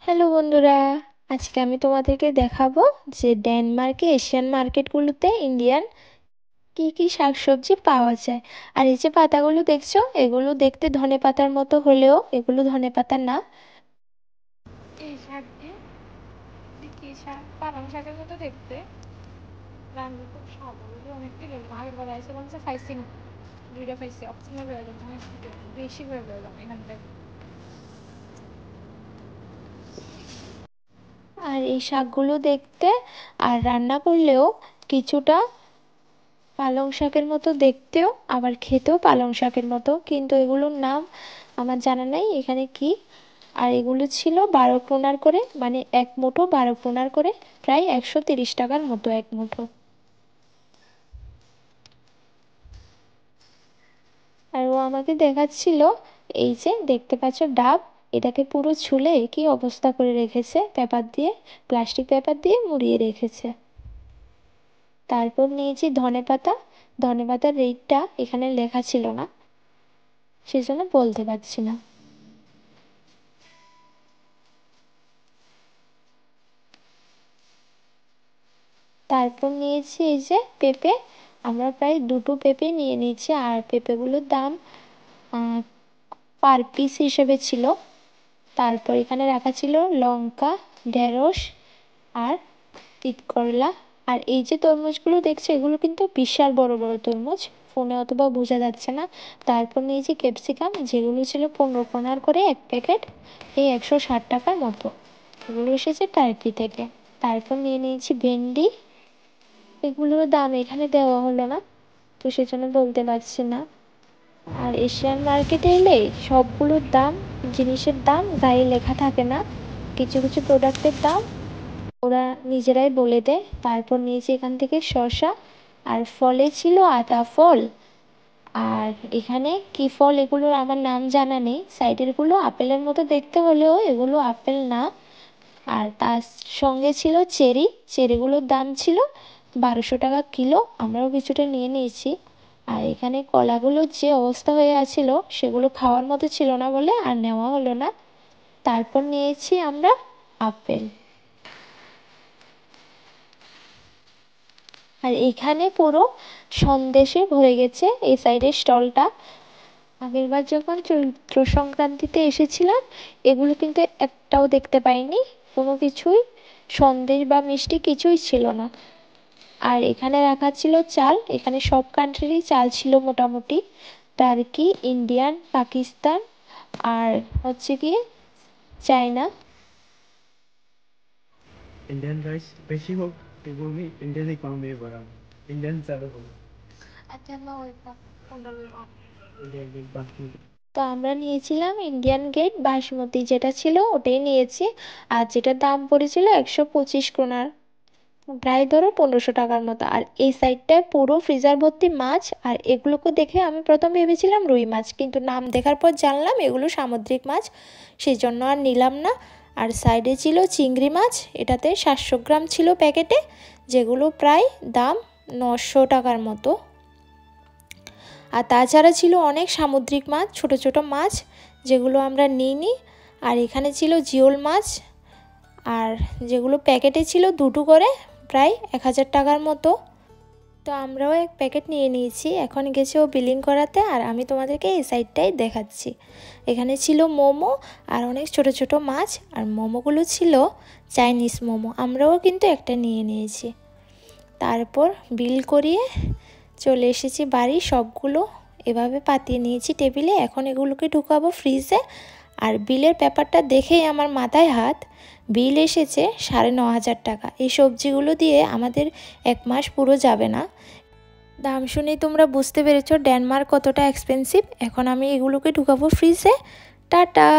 Hello বন্ধুরা, আজকে আমি তোমাদেরকে দেখাবো যে ডেনমার্কে এশিয়ান মার্কেটগুলোতে ইন্ডিয়ান কি কি শাকসবজি পাওয়া যায়। আর এই যে পাতাগুলো দেখছো, এগুলো দেখতে ধনেপাতার মতো হলেও এগুলো ধনেপাতা না। এই শাক দিয়ে কি শাক, পালং শাকের মতো দেখতে, রান্না খুব স্বাদ হবে। অনেকটা ভাগে বলা আছে, বলছে খাইছি না, দুইটা খাইছি, অপশনাল হয়ে গেল, বেশি হয়ে গেল এখান থেকে। আর এই শাকগুলো দেখতে আর রান্না করলেও কিছুটা পালং শাকের মতো দেখতেও, আবার খেতেও পালং শাকের মতো, কিন্তু এগুলোর নাম আমার জানা নাই এখানে কি। আর এগুলো ছিল 12 ক্রোনার করে, মানে এক মুঠো 12 ক্রোনার করে, প্রায় 130 টাকার মতো এক মুঠো। আর ও আমাকে দেখাচ্ছিল, এই যে দেখতে পাচ্ছ ডাব, এটাকে পুরো ছুলে কি অবস্থা করে রেখেছে, পেপার দিয়ে, প্লাস্টিক পেপার দিয়ে মুড়িয়ে রেখেছে। তারপর নিয়েছি ধনেপাতা। ধনেপাতার রেটটা এখানে লেখা ছিল না, সেজন্য বলতে পারছি না। তারপর নিয়েছি এই যে পেঁপে। আমরা প্রায় দুটো পেঁপে নিয়ে নিয়েছি, আর পেঁপেগুলোর দাম পার পিস হিসেবে ছিল। তারপর এখানে রাখা ছিল লঙ্কা, ঢেঁড়স আর তিতকরলা। আর এই যে তরমুজগুলো দেখছো, এগুলো কিন্তু বিশাল বড় বড় তরমুজ, ফোনে অথবা বোঝা যাচ্ছে না। তারপর নিয়েছি ক্যাপসিকাম, যেগুলো ছিল 15 ক্রোনার করে এক প্যাকেট, এই 160 টাকার মতো। এগুলো এসেছে টার্কি থেকে। তারপর নিয়ে নিয়েছি ভেন্ডি, এগুলোর দাম এখানে দেওয়া হলো না, তো সেজন্য বলতে পারছি না। আর এশিয়ান মার্কেটে এলে সবগুলোর দাম, জিনিসের দাম গায়ে লেখা থাকে না, কিছু কিছু প্রোডাক্টের দাম ওরা নিজেরাই বলে দেয়। তারপর নিয়েছি এখান থেকে শসা, আর ফলে ছিল আতা ফল। আর এখানে কি ফল এগুলোর আমার নাম জানা নেই, সাইডেরগুলো আপেলের মতো দেখতে হলেও এগুলো আপেল না। আর তার সঙ্গে ছিল চেরি, চেরিগুলোর দাম ছিল 1200 টাকা কিলো, আমরাও কিছুটা নিয়ে নিয়েছি। আর এখানে কলাগুলোর যে অবস্থা হয়ে আছিল, সেগুলো খাওয়ার মতো ছিল না বলে আর নেওয়া হলো না। তারপর নিয়েছি আমরা আপেল। আর এখানে পুরো সন্দেশে ভরে গেছে এই সাইডের স্টলটা। আগেরবার যখন চৈত্র সংক্রান্তিতে এসেছিলাম, এগুলো কিন্তু একটাও দেখতে পাইনি, কোনো কিছুই সন্দেশ বা মিষ্টি কিছুই ছিল না। আর এখানে রাখা ছিল চাল, এখানে সব কান্ট্রিরই চাল ছিল মোটামুটি, টার্কি, ইন্ডিয়ান, পাকিস্তান আর হচ্ছে কি চায়না। इंडियन राइस बेसी होक टेबल में इंडियन इकोनॉमी बड़ा इंडियन चालू हो इंडियन बाकी তো আমরা নিয়েছিলাম ইন্ডিয়ান গেট বাসমতি, যেটা ছিল ওটাই নিয়েছি। আর যেটার দাম পড়েছিল 125 ক্রোনার, প্রায় ধরো 1500 টাকার মতো। আর এই সাইডটায় পুরো ফ্রিজার ভর্তি মাছ, আর এগুলোকে দেখে আমি প্রথম ভেবেছিলাম রুই মাছ, কিন্তু নাম দেখার পর জানলাম এগুলো সামুদ্রিক মাছ, সেই জন্য আর নিলাম না। আর সাইডে ছিল চিংড়ি মাছ, এটাতে 700 গ্রাম ছিল প্যাকেটে, যেগুলো প্রায় দাম 900 টাকার মতো। আর তাছাড়া ছিল অনেক সামুদ্রিক মাছ, ছোট ছোট মাছ, যেগুলো আমরা নিইনি। আর এখানে ছিল জিওল মাছ, আর যেগুলো প্যাকেটে ছিল দুটো করে, প্রায় 1000 টাকার মতো। তো আমরাও এক প্যাকেট নিয়ে নিয়েছি, এখন গেছে ও বিলিং করাতে, আর আমি তোমাদেরকে এই সাইডটাই দেখাচ্ছি। এখানে ছিল মোমো আর অনেক ছোট ছোট মাছ, আর মোমোগুলো ছিল চাইনিজ মোমো, আমরাও কিন্তু একটা নিয়ে নিয়েছি। তারপর বিল করিয়ে চলে এসেছি বাড়ি, সবগুলো এভাবে পাতিয়ে নিয়েছি টেবিলে। এখন এগুলোকে ঢুকাবো ফ্রিজে। আর বিলের পেপারটা দেখেই আমার মাথায় হাত, বিল এসেছে 9500 টাকা। এই সবজিগুলো দিয়ে আমাদের 1 মাস পুরো যাবে না। দাম শুনেই তোমরা বুঝতে পেরেছো ডেনমার্ক কতটা এক্সপেন্সিভ। এখন আমি এগুলোকে ঢুকাবো ফ্রিজে। টাটা।